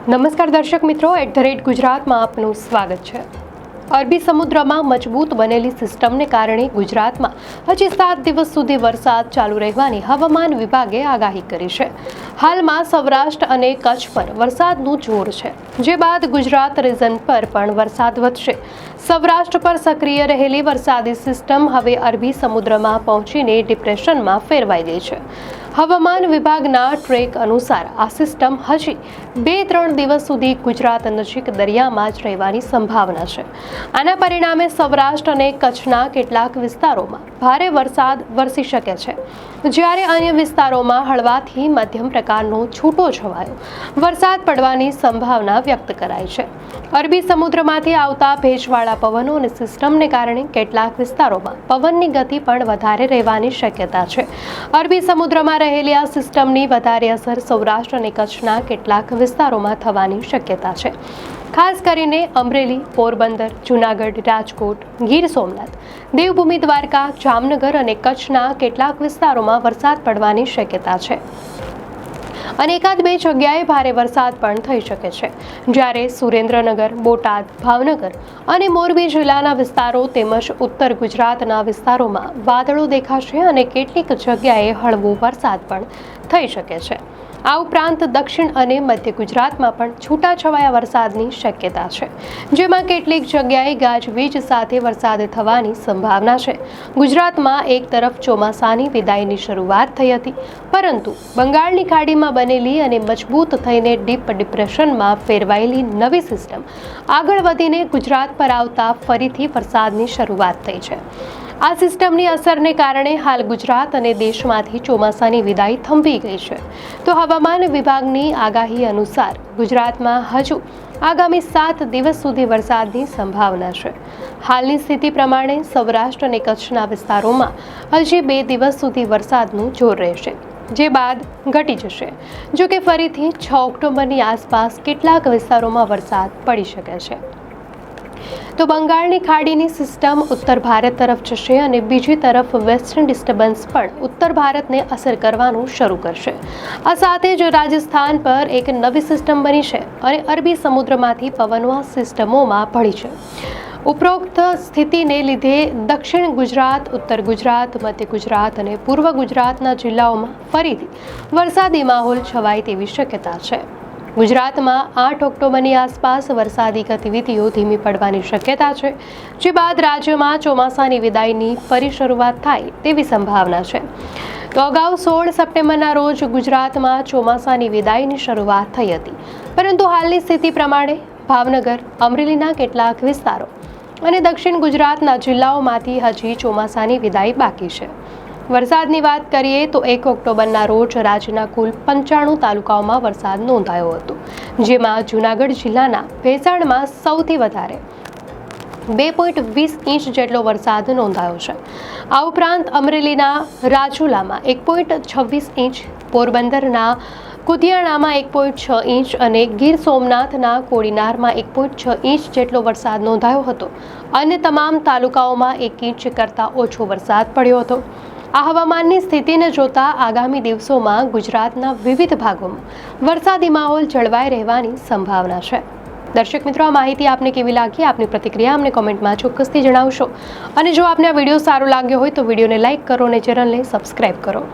નમસ્કાર દર્શક મિત્રો, @ગુજરાતમાં આપનું સ્વાગત છે। અરબી સમુદ્રમાં મજબૂત બનેલી સિસ્ટમને કારણે ગુજરાતમાં હજી 7 દિવસ સુધી વરસાદ ચાલુ રહેવાની હવામાન વિભાગે આગાહી કરી છે। હાલમાં સૌરાષ્ટ્ર અને કચ્છ પર વરસાદનું જોર છે, જે બાદ ગુજરાત રીજન પર પણ વરસાદ વધશે। સૌરાષ્ટ્ર પર સક્રિય રહેલી વરસાદી સિસ્ટમ હવે અરબી સમુદ્રમાં પહોંચીને ડિપ્રેશનમાં ફેરવાઈ ગઈ છે। હવામાન વિભાગના ટ્રેક અનુસાર આ સિસ્ટમ હજી 2-3 દિવસ સુધી ગુજરાત નજીક દરિયામાં જ રહેવાની સંભાવના છે। આના પરિણામે સૌરાષ્ટ્ર અને કચ્છના કેટલાક વિસ્તારોમાં ભારે વરસાદ વરસી શકે છે, જ્યારે અન્ય વિસ્તારોમાં હળવાથી મધ્યમ પ્રકારનો છૂટો છવાયો વરસાદ પડવાની સંભાવના વ્યક્ત કરાઈ છે। અરબી સમુદ્રમાંથી આવતા ભેજવાળા પવનો અને સિસ્ટમને કારણે કેટલાક વિસ્તારોમાં પવનની ગતિ પણ વધારે રહેવાની શક્યતા છે। અરબી સમુદ્રમાં રહેલી આ સિસ્ટમની વધારે અસર સૌરાષ્ટ્ર અને કચ્છના કેટલાક વિસ્તારોમાં થવાની શક્યતા છે। ખાસ કરીને અમરેલી, પોરબંદર, જૂનાગઢ, રાજકોટ, ગીર સોમનાથ, દેવભૂમિ દ્વારકા, જામનગર અને કચ્છના કેટલાક વિસ્તારોમાં વરસાદ પડવાની શક્યતા છે અને એકાદ બે જગ્યાએ ભારે વરસાદ પણ થઈ શકે છે, જ્યારે સુરેન્દ્રનગર, બોટાદ, ભાવનગર અને મોરબી જિલ્લાના વિસ્તારો તેમજ ઉત્તર ગુજરાતના વિસ્તારોમાં વાદળો દેખાશે અને કેટલીક જગ્યાએ હળવો વરસાદ પણ થઈ શકે છે। આ ઉપરાંત દક્ષિણ અને મધ્ય ગુજરાતમાં પણ છૂટાછવાયા વરસાદની શક્યતા છે, જેમાં કેટલીક જગ્યાએ ગાજવીજ સાથે વરસાદ થવાની સંભાવના છે। ગુજરાતમાં એક તરફ ચોમાસાની વિદાયની શરૂઆત થઈ હતી, પરંતુ બંગાળની ખાડીમાં બનેલી અને મજબૂત થઈને ડીપ ડિપ્રેશનમાં ફેરવાયેલી નવી સિસ્ટમ આગળ વધીને ગુજરાત પર આવતા ફરીથી વરસાદની શરૂઆત થઈ છે। આ સિસ્ટમની અસરને કારણે હાલ ગુજરાત અને દેશમાંથી ચોમાસાની વિદાય થંભી ગઈ છે। તો હવામાન વિભાગની આગાહી અનુસાર ગુજરાતમાં હજુ આગામી 7 દિવસ સુધી વરસાદની સંભાવના છે। હાલની સ્થિતિ પ્રમાણે સૌરાષ્ટ્ર અને કચ્છના વિસ્તારોમાં હજી 2 દિવસ સુધી વરસાદનું જોર રહેશે, જે બાદ ઘટી જશે। જો કે ફરીથી 6 ઓક્ટોબરની આસપાસ કેટલાક વિસ્તારોમાં વરસાદ પડી શકે છે। તો બંગાળની ખાડીની સિસ્ટમ ઉત્તર ભારત તરફ જશે અને બીજી તરફ વેસ્ટર્ન ડિસ્ટર્બન્સ પણ ઉત્તર ભારતને અસર કરવાનું શરૂ કરશે। આ સાથે જ રાજસ્થાન પર એક નવી સિસ્ટમ બની છે અને અરબી સમુદ્રમાંથી પવનો આ સિસ્ટમોમાં ભળી છે। ઉપરોક્ત સ્થિતિને લીધે દક્ષિણ ગુજરાત, ઉત્તર ગુજરાત, મધ્ય ગુજરાત અને પૂર્વ ગુજરાતના જિલ્લાઓમાં ફરીથી વરસાદી માહોલ છવાય તેવી શક્યતા છે। ગુજરાતમાં 8 ઓક્ટોબરની આસપાસ વરસાદી ગતિવિધિઓ ધીમી પડવાની શક્યતા છે, જે બાદ રાજ્યમાં ચોમાસાની વિદાયની ફરી શરૂઆત થાય તેવી સંભાવના છે। તો અગાઉ 16 સપ્ટેમ્બરના રોજ ગુજરાતમાં ચોમાસાની વિદાયની શરૂઆત થઈ હતી, પરંતુ હાલની સ્થિતિ પ્રમાણે ભાવનગર, અમરેલીના કેટલાક વિસ્તારો અને દક્ષિણ ગુજરાતના જિલ્લાઓમાંથી હજી ચોમાસાની વિદાય બાકી છે। વરસાદની વાત કરીએ તો 1 ઓક્ટોબરના રોજ રાજ્યના કુલ 95 તાલુકાઓમાં વરસાદ નોંધાયો હતો, જેમાં જૂનાગઢ જિલ્લાના ભેસાણમાં સૌથી વધારે 2.20 ઇંચ જેટલો વરસાદ નોંધાયો છે। આ ઉપરાંત અમરેલીના રાજુલામાં 1.26 ઇંચ, પોરબંદરના કુતિયાણામાં 1.6 ઇંચ અને ગીર સોમનાથના કોડીનારમાં 1.6 ઇંચ જેટલો વરસાદ નોંધાયો હતો। અન્ય તમામ તાલુકાઓમાં 1 ઇંચ કરતાં ઓછો વરસાદ પડ્યો હતો। આ હવામાનની સ્થિતિને જોતા આગામી દિવસોમાં ગુજરાતના વિવિધ ભાગોમાં વરસાદી માહોલ જળવાઈ રહેવાની સંભાવના છે। દર્શક મિત્રો, આ માહિતી આપને કેવી લાગી? આપની પ્રતિક્રિયા અમને કોમેન્ટમાં ચોક્કસથી જણાવશો અને જો આપને આ વિડીયો સારો લાગ્યો હોય તો વિડીયોને લાઇક કરો અને ચેનલને સબસ્ક્રાઇબ કરો।